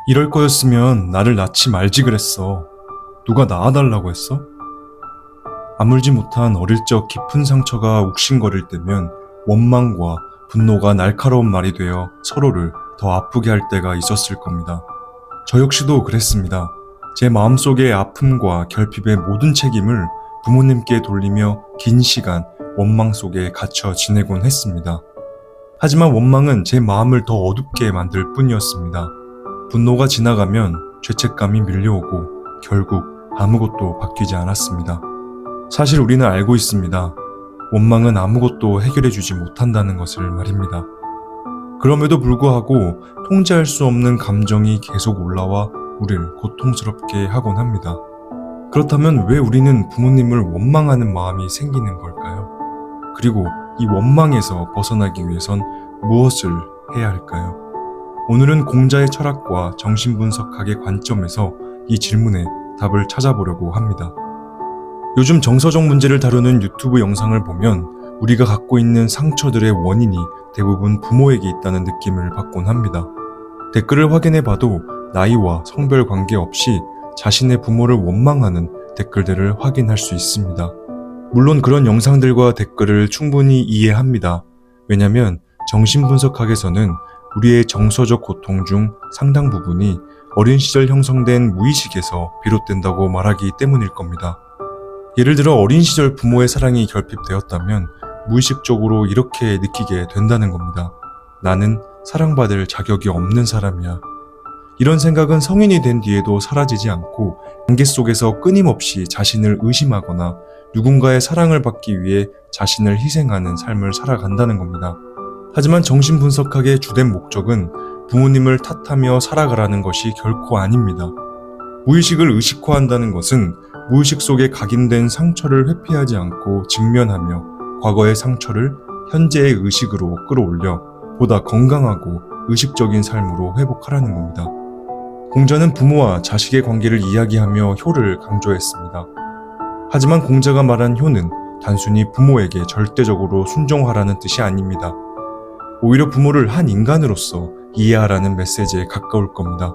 이럴 거였으면 나를 낳지 말지 그랬어. 누가 낳아달라고 했어? 아물지 못한 어릴 적 깊은 상처가 욱신거릴 때면 원망과 분노가 날카로운 말이 되어 서로를 더 아프게 할 때가 있었을 겁니다. 저 역시도 그랬습니다. 제 마음속의 아픔과 결핍의 모든 책임을 부모님께 돌리며 긴 시간 원망 속에 갇혀 지내곤 했습니다. 하지만 원망은 제 마음을 더 어둡게 만들 뿐이었습니다. 분노가 지나가면 죄책감이 밀려오고 결국 아무것도 바뀌지 않았습니다. 사실 우리는 알고 있습니다. 원망은 아무것도 해결해주지 못한다는 것을 말입니다. 그럼에도 불구하고 통제할 수 없는 감정이 계속 올라와 우리를 고통스럽게 하곤 합니다. 그렇다면 왜 우리는 부모님을 원망하는 마음이 생기는 걸까요? 그리고 이 원망에서 벗어나기 위해선 무엇을 해야 할까요? 오늘은 공자의 철학과 정신분석학의 관점에서 이 질문에 답을 찾아보려고 합니다. 요즘 정서적 문제를 다루는 유튜브 영상을 보면 우리가 갖고 있는 상처들의 원인이 대부분 부모에게 있다는 느낌을 받곤 합니다. 댓글을 확인해봐도 나이와 성별 관계없이 자신의 부모를 원망하는 댓글들을 확인할 수 있습니다. 물론 그런 영상들과 댓글을 충분히 이해합니다. 왜냐면 정신분석학에서는 우리의 정서적 고통 중 상당 부분이 어린 시절 형성된 무의식에서 비롯된다고 말하기 때문일 겁니다. 예를 들어 어린 시절 부모의 사랑이 결핍되었다면 무의식적으로 이렇게 느끼게 된다는 겁니다. 나는 사랑받을 자격이 없는 사람이야. 이런 생각은 성인이 된 뒤에도 사라지지 않고 관계 속에서 끊임없이 자신을 의심하거나 누군가의 사랑을 받기 위해 자신을 희생하는 삶을 살아간다는 겁니다. 하지만 정신분석학의 주된 목적은 부모님을 탓하며 살아가라는 것이 결코 아닙니다. 무의식을 의식화한다는 것은 무의식 속에 각인된 상처를 회피하지 않고 직면하며 과거의 상처를 현재의 의식으로 끌어올려 보다 건강하고 의식적인 삶으로 회복하라는 겁니다. 공자는 부모와 자식의 관계를 이야기하며 효를 강조했습니다. 하지만 공자가 말한 효는 단순히 부모에게 절대적으로 순종하라는 뜻이 아닙니다. 오히려 부모를 한 인간으로서 이해하라는 메시지에 가까울 겁니다.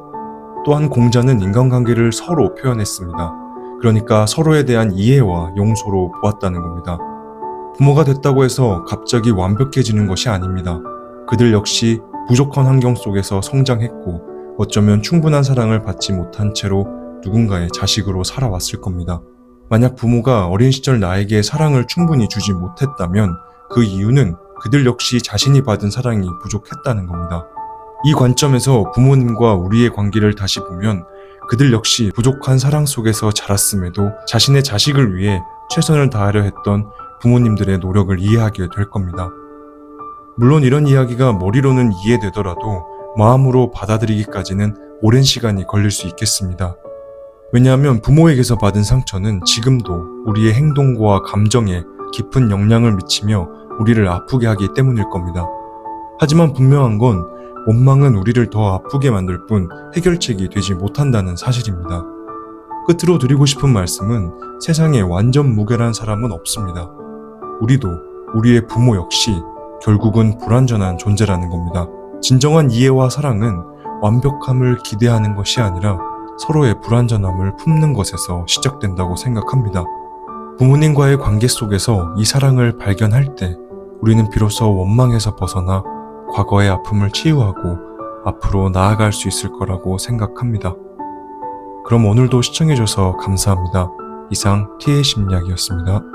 또한 공자는 인간관계를 서로 표현했습니다. 그러니까 서로에 대한 이해와 용서로 보았다는 겁니다. 부모가 됐다고 해서 갑자기 완벽해지는 것이 아닙니다. 그들 역시 부족한 환경 속에서 성장했고 어쩌면 충분한 사랑을 받지 못한 채로 누군가의 자식으로 살아왔을 겁니다. 만약 부모가 어린 시절 나에게 사랑을 충분히 주지 못했다면 그 이유는 그들 역시 자신이 받은 사랑이 부족했다는 겁니다. 이 관점에서 부모님과 우리의 관계를 다시 보면 그들 역시 부족한 사랑 속에서 자랐음에도 자신의 자식을 위해 최선을 다하려 했던 부모님들의 노력을 이해하게 될 겁니다. 물론 이런 이야기가 머리로는 이해되더라도 마음으로 받아들이기까지는 오랜 시간이 걸릴 수 있겠습니다. 왜냐하면 부모에게서 받은 상처는 지금도 우리의 행동과 감정에 깊은 영향을 미치며 우리를 아프게 하기 때문일 겁니다. 하지만 분명한 건 원망은 우리를 더 아프게 만들 뿐 해결책이 되지 못한다는 사실입니다. 끝으로 드리고 싶은 말씀은 세상에 완전 무결한 사람은 없습니다. 우리도 우리의 부모 역시 결국은 불완전한 존재라는 겁니다. 진정한 이해와 사랑은 완벽함을 기대하는 것이 아니라 서로의 불완전함을 품는 것에서 시작된다고 생각합니다. 부모님과의 관계 속에서 이 사랑을 발견할 때 우리는 비로소 원망에서 벗어나 과거의 아픔을 치유하고 앞으로 나아갈 수 있을 거라고 생각합니다. 그럼 오늘도 시청해줘서 감사합니다. 이상 T의 심리학이었습니다.